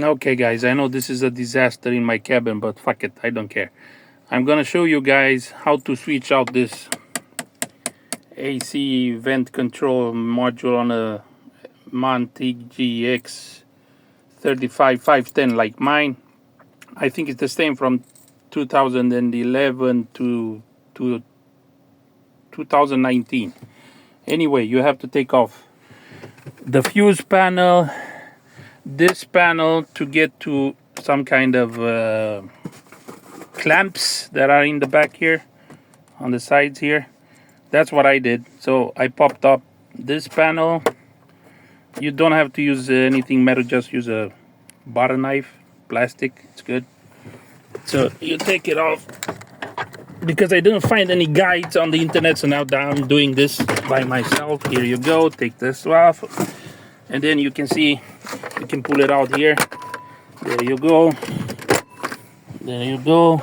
Okay guys, I know this is a disaster in my cabin, but fuck it, I don't care. I'm gonna show you guys how to switch out this AC vent control module on a Man Tgx35 510 like mine. I think it's the same from 2011 to 2019. Anyway, you have to take off the fuse panel, this panel to get to some kind of clamps that are in the back here on the sides here. That's what I did. So I popped up this panel. You don't have to use anything metal, just use a butter knife, plastic, it's good. So you take it off, because I didn't find any guides on the internet, so now that I'm doing this by myself. Here you go, take this off, and then you can see, you can pull it out here. There you go, there you go.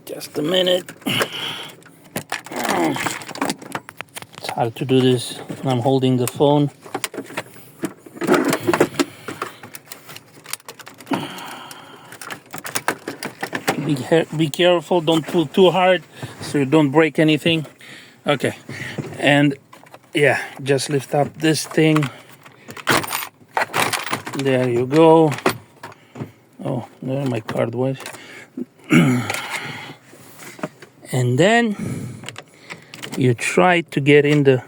Just a minute. It's hard to do this when I'm holding the phone. Be careful, don't pull too hard so you don't break anything. Okay, and yeah, just lift up this thing. There you go. Oh, there my card was. And then you try to get in the,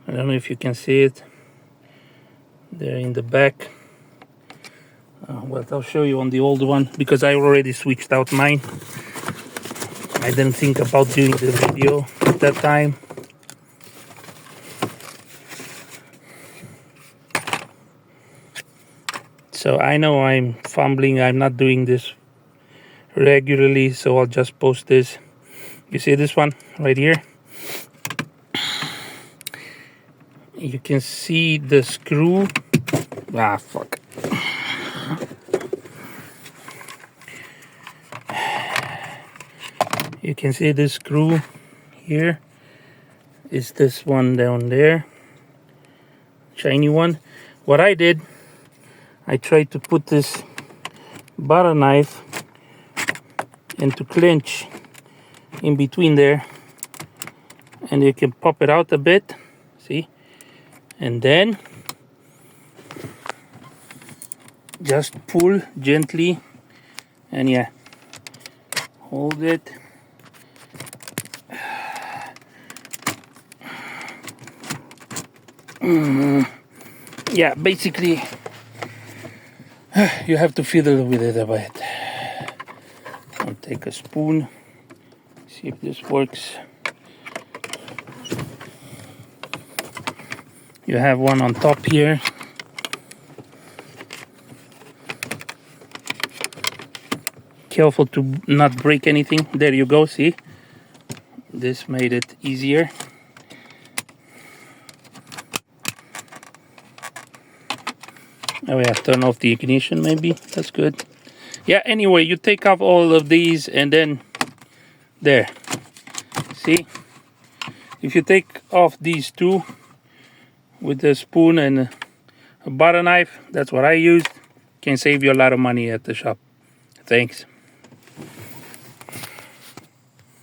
I don't know if you can see it there in the back. Well, I'll show you on the old one, because I already switched out mine. I didn't think about doing the video at that time. So I know I'm fumbling, I'm not doing this regularly, so I'll just post this. You see this one right here? You can see the screw. Ah, fuck. You can see this screw here is this one down there, shiny one. What I did, I tried to put this butter knife and to clinch in between there, and you can pop it out a bit, see, and then just pull gently, and yeah, hold it. Yeah, basically you have to fiddle with it a bit. I'll take a spoon, see if this works. You have one on top here. Careful to not break anything. There you go, see? This made it easier. Oh yeah, turn off the ignition maybe, that's good. Yeah, anyway, you take off all of these and then there, see? If you take off these two with a spoon and a butter knife, that's what I used, can save you a lot of money at the shop. Thanks.